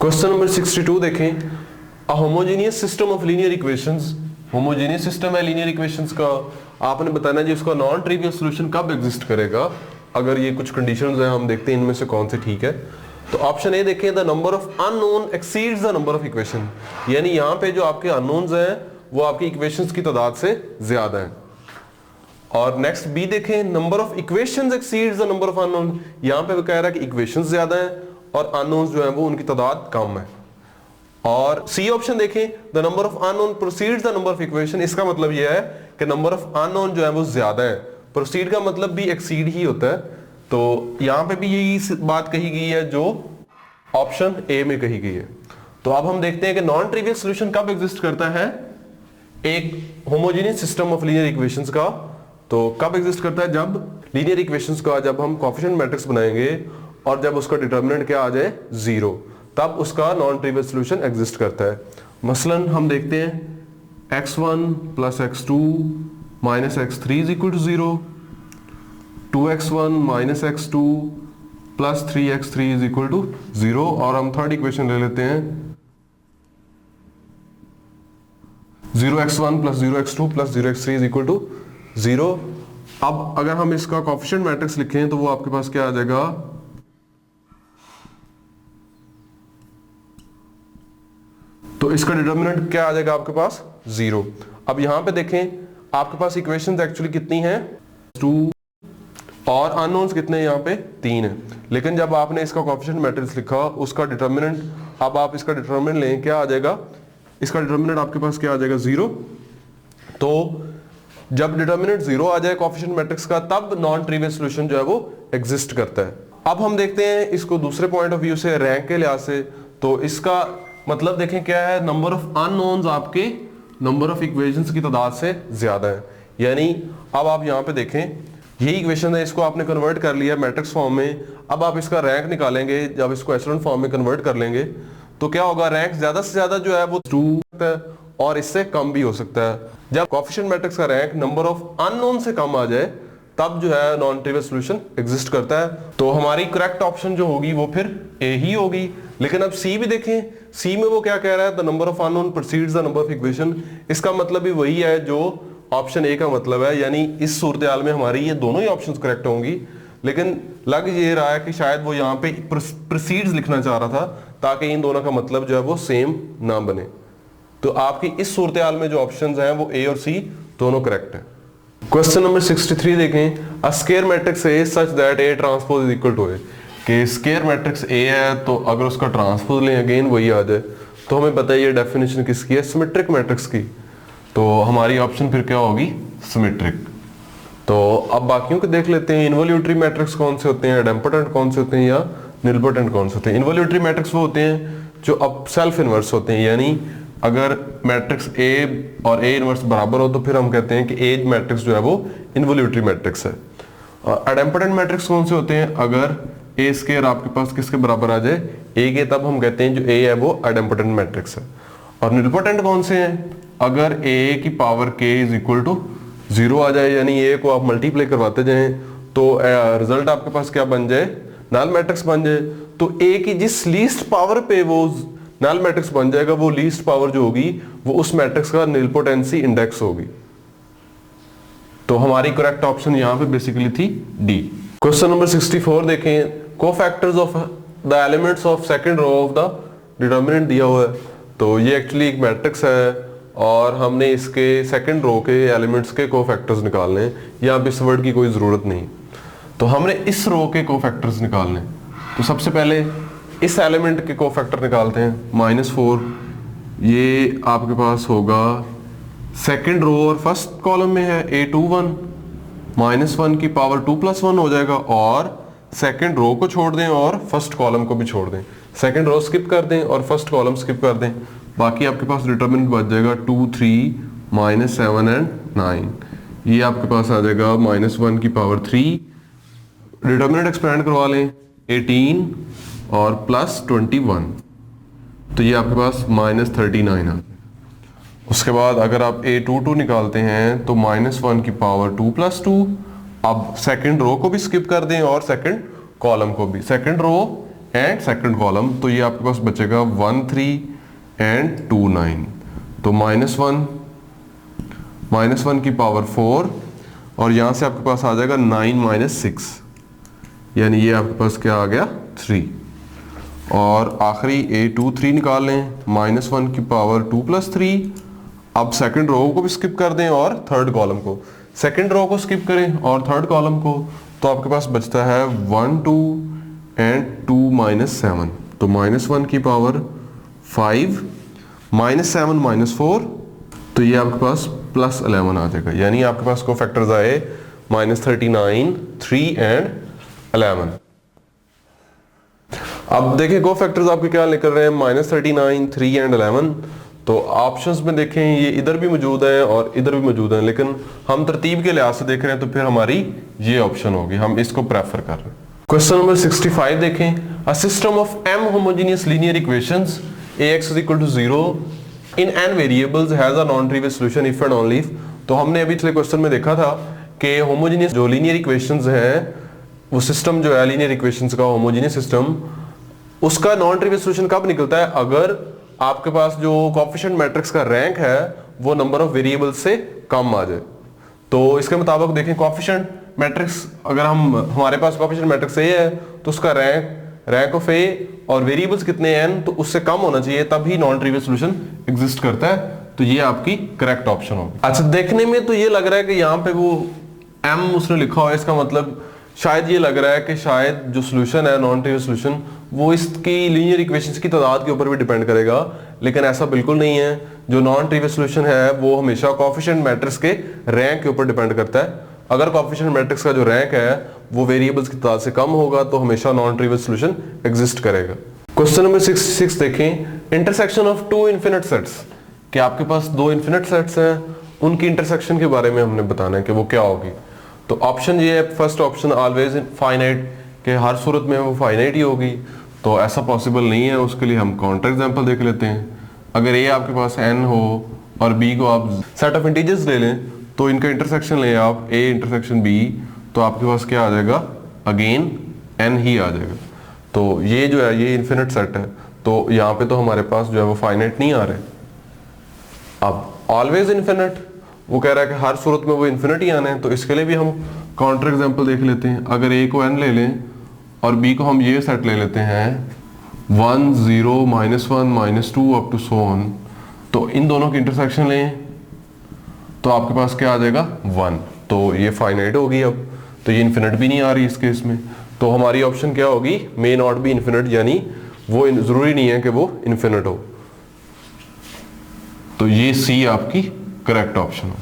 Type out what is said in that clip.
Question number 62 देखें। अ homogeneous system of linear equations, homogeneous system है linear equations का, आपने बताना है जी उसका नॉन ट्रिवियल सॉल्यूशन कब एग्जिस्ट करेगा। अगर ये कुछ कंडीशंस हैं, हम देखते हैं इनमें से कौन से ठीक है। तो ऑप्शन ए देखें, the number of unknown exceeds the number of equation, यानी यहाँ पे जो आपके अननोन्स हैं वो आपकी इक्वेशंस की तादाद से ज्यादा है। और नेक्स्ट बी देखें, number of equations exceeds the number of unknown, यहाँ पे वो कह रहा है कि इक्वेशंस ज्यादा है और अननोन्स जो है वो उनकी तादाद कम है। और सी ऑप्शन देखें, the number of unknown proceeds the number of equation, इसका मतलब यह है कि नंबर ऑफ अननोन जो है वो ज्यादा है। प्रोसीड का मतलब भी एक्सीड ही होता है, तो यहां पे भी यही बात कही गई है जो ऑप्शन ए में कही गई है। तो अब हम देखते हैं कि नॉन ट्रिवियल सॉल्यूशन कब एग्जिस्ट करता है एक homogeneous system of linear equations का। तो कब एग्जिस्ट करता है, जब लीनियर इक्वेशंस का जब हम कोएफिशिएंट मैट्रिक्स बनाएंगे और जब उसका डिटर्मिनेंट क्या आ जाए जीरो, तब उसका नॉन ट्रिवियल सॉल्यूशन एग्जिस्ट करता है। मसलन हम देखते हैं x1 plus x2 minus x3 is equal to 0, 2x1 minus x2 plus 3x3 is equal to 0। और हम थर्ड इक्वेशन ले लेते हैं 0x1 plus 0x2 plus 0x3 is equal to 0। अब अगर हम इसका कोएफिशिएंट मैट्रिक्स लिखें तो वो आपके पास क्या आ जाएगा, तो इसका डिटर्मिनेंट क्या आ जाएगा आपके पास 0। अब यहां पे देखें आपके पास इक्वेशंस एक्चुअली कितनी हैं 2 और अननोन्स कितने हैं यहाँ पे 3 है। लेकिन जब आपने इसका कोएफिशिएंट मैट्रिक्स लिखा उसका डिटर्मिनेंट, अब आप इसका डिटर्मिनेंट लें क्या आ जाएगा, इसका डिटर्मिनेंट आपके पास क्या आ जाएगा 0। तो जब डिटर्मिनेंट 0 आ जाए कोएफिशिएंट मैट्रिक्स का, तब नॉन ट्रिवियल सॉल्यूशन जो है वो एग्जिस्ट करता है। अब हम देखते हैं इसको दूसरे पॉइंट ऑफ व्यू से, रैंक के लिहाज से। तो इसका मतलब देखें क्या है, नंबर ऑफ अननोन्स आपके नंबर ऑफ इक्वेशंस की तादाद से ज्यादा है। यानी अब आप यहां पे देखें यही इक्वेशन है, इसको आपने कन्वर्ट कर लिया मैट्रिक्स फॉर्म में। अब आप इसका रैंक निकालेंगे, जब इसको एशेलॉन फॉर्म में कन्वर्ट कर लेंगे तो क्या होगा, रैंक ज्यादा से ज्यादा जो है वो 2 है और इससे कम भी हो सकता है। जब कोएफिशिएंट मैट्रिक्स का रैंक नंबर ऑफ अननोन से कम आ जाए तब जो है नॉन ट्रिवियल सॉल्यूशन एग्जिस्ट करता है। तो हमारी करेक्ट ऑप्शन जो होगी वो फिर ए ही होगी। लेकिन अब सी भी देखें, सी में वो क्या कह रहा है, the number of unknown proceeds the number of equation, इसका मतलब भी वही है जो ऑप्शन ए का मतलब है। यानी इस सूरत हाल में हमारी ये दोनों ही ऑप्शंस करेक्ट होंगी। लेकिन लग ये रहा है कि शायद वो यहाँ पे प्रोसीड्स लिखना चाह रहा था ताकि इन दोनों का मतलब जो है वो सेम ना बने। तो आपकी इस सूरत हाल में जो ऑप्शंस हैं वो ए और सी दोनों करेक्ट है। क्वेश्चन नंबर 63 देखें, a square matrix A such that A transpose is equal to A, कि स्क्वायर मैट्रिक्स ए है तो अगर उसका ट्रांसपोज लें अगेन वही आ जाए, तो हमें बताइए डेफिनेशन किसकी है, सिमेट्रिक मैट्रिक्स की। तो हमारी ऑप्शन फिर क्या होगी, सिमेट्रिक। तो अब बाकियों को देख लेते हैं, इन्वोल्यूटरी मैट्रिक्स कौन से होते हैं, इडेम्पोटेंट कौन से होते हैं या निलपोटेंट कौन से होते हैं। इन्वोल्यूटरी मैट्रिक्स वो होते हैं जो अब सेल्फ इनवर्स होते हैं, यानी अगर मैट्रिक्स ए और ए इनवर्स बराबर हो तो फिर हम कहते हैं कि ए मैट्रिक्स जो है वो इन्वोल्यूटरी मैट्रिक्स है। और इडेम्पोटेंट मैट्रिक्स कौन से होते हैं, अगर ए स्क्वायर आपके पास किसके बराबर आ जाए ए के, तब हम कहते हैं जो ए है वो इडेम्पोटेंट मैट्रिक्स है। और निलपोटेंट कौन से हैं, अगर ए की पावर के इज इक्वल टू 0 आ जाए, यानी ए को आप मल्टीप्लाई करवाते जाएं तो रिजल्ट आपके पास क्या बन जाए, नल मैट्रिक्स बन जाए। तो ए की जिस लीस्ट पावर पे वो नल मैट्रिक्स बन जाएगा, वो लीस्ट पावर जो होगी वो उस मैट्रिक्स का निलपोटेंसी इंडेक्स होगी। तो हमारी करेक्ट ऑप्शन यहां पे बेसिकली थी डी। क्वेश्चन नंबर 64 देखें, cofactors of the elements of second row of the determinant दिया हुआ है। तो ये एक्चुअली एक मैट्रिक्स है और हमने इसके सेकंड रो के एलिमेंट्स के कोफैक्टर्स निकालने हैं। यहाँ पे इस वर्ड की कोई जरूरत नहीं, तो हमने इस रो के कोफैक्टर्स निकालने। तो सबसे पहले इस एलिमेंट के कोफैक्टर निकालते हैं, -4, ये आपके पास होगा सेकंड रो और फर्स्ट कॉलम में है A21, -1 की पावर 2+1 हो जाएगा। और सेकंड रो को छोड़ दें और फर्स्ट कॉलम को भी छोड़ दें, सेकंड रो स्किप कर दें और फर्स्ट कॉलम स्किप कर दें, बाकी आपके पास डिटर्मिनेंट बच जाएगा 2, 3, -7 एंड 9। ये आपके पास आ जाएगा -1 की पावर 3, डिटर्मिनेंट एक्सपेंड करवा लें 18 और +21, तो ये आपके पास -39 है। उसके बाद अगर आप A22 निकालते हैं तो -1 की पावर 2+2। अब सेकंड रो को भी स्किप कर दें और सेकंड कॉलम को भी। Second row and second column, तो ये आपके पास बचेगा 1 3 एंड 2 9, तो -1 की पावर 4 और यहां से आपके पास आ जाएगा 9 - 6, यानी ये आपके पास क्या आ गया 3। और आखिरी A2 3 निकाल लें, -1 की पावर 2 + 3। अब सेकंड रो को भी स्किप कर दें और थर्ड कॉलम को, सेकंड रो को स्किप करें और थर्ड कॉलम को, तो आपके पास बचता है 1 2 एंड 2 - 7, तो -1 की पावर 5 -7 - 4, तो ये आपके पास +11 आ जाएगा, यानी आपके पास को फैक्टर्स आए -39 3 एंड 11। अब देखिए को फैक्टर्स आपके क्या निकल रहे हैं, -39 3 एंड 11। तो ऑप्शंस में देखें ये इधर भी मौजूद है और इधर भी मौजूद है, लेकिन हम तरतीब के लिहाज से देख रहे हैं तो फिर हमारी ये ऑप्शन होगी, हम इसको प्रेफर कर रहे हैं। क्वेश्चन नंबर 65 देखें, a system of m homogeneous linear equations ax = 0 in n variables has a non trivial solution if and only if. तो हमने अभी पिछले क्वेश्चन में देखा था कि होमोजेनियस जो लीनियर इक्वेशंस हैं, वो सिस्टम जो है लीनियर इक्वेशंस का होमोजेनियस सिस्टम, उसका नॉन ट्रिवियल सॉल्यूशन कब निकलता है, अगर आपके पास जो कोएफिशिएंट मैट्रिक्स का रैंक है वो नंबर ऑफ वेरिएबल्स से कम आ जाए। तो इसके मुताबिक देखें कोएफिशिएंट मैट्रिक्स, अगर हमारे पास कोएफिशिएंट मैट्रिक्स ए है तो उसका रैंक ऑफ ए और वेरिएबल्स कितने n, तो उससे कम होना चाहिए, तभी नॉन ट्रिवियल सॉल्यूशन एग्जिस्ट करता है। तो ये आपकी करेक्ट ऑप्शन होगी। अच्छा, देखने में तो ये लग रहा है कि यहाँ पे वो m उसने लिखा हुआ है, इसका मतलब शायद ये लग रहा है कि शायद जो सॉल्यूशन है नॉन ट्रिवियल सॉल्यूशन वो इसकी लीनियर इक्वेशंस की तादाद के ऊपर भी डिपेंड करेगा, लेकिन ऐसा बिल्कुल नहीं है। जो नॉन ट्रिवियल सॉल्यूशन है वो हमेशा कोएफिशिएंट मैट्रिक्स के रैंक के ऊपर डिपेंड करता है। अगर कोएफिशिएंट मैट्रिक्स का जो रैंक है वो वेरिएबल्स की तादाद से कम होगा तो हमेशा नॉन ट्रिवियल सॉल्यूशन एग्जिस्ट करेगा। क्वेश्चन नंबर 66 देखें, इंटरसेक्शन ऑफ 2 इनफिनिट सेट्स, कि आपके पास 2 इनफिनिट सेट्स हैं, उनकी इंटरसेक्शन के बारे में हमने बताना है कि वो क्या होगी। तो ऑप्शन ये है, फर्स्ट ऑप्शन ऑलवेज फाइनाइट, कि हर सूरत में वो फाइनाइट ही होगी, तो ऐसा पॉसिबल नहीं है। उसके लिए हम काउंटर एग्जांपल देख लेते हैं। अगर ए आपके पास n हो और b को आप सेट ऑफ इंटीजर्स ले लें, तो इनका इंटरसेक्शन ले आप a इंटरसेक्शन b, तो आपके पास क्या आ जाएगा, अगेन n ही आ जाएगा। तो ये जो है ये इनफिनिट सेट है, तो यहाँ पे तो हमारे पास जो है वो फाइनाइट नहीं आ रहे। अब ऑलवेज इनफिनिट, वो कह रहा है कि हर सूरत में वो इन्फिनिट ही आना है, तो इसके लिए भी हम काउंटर एग्जांपल देख लेते हैं। अगर a को n ले लें और b को हम ये सेट ले लेते हैं 1 0 -1 -2 अप टू सो ऑन, तो इन दोनों की इंटरसेक्शन लें तो आपके पास क्या आ जाएगा 1, तो ये फाइनाइट होगी। अब तो ये इन्फिनिट भी नहीं आ रही इस केस में, तो हमारी ऑप्शन क्या होगी, मे नॉट बी इन्फिनिट, यानी वो जरूरी नहीं है कि वो इन्फिनिट हो। तो ये सी आपकी करेक्ट ऑप्शन हो।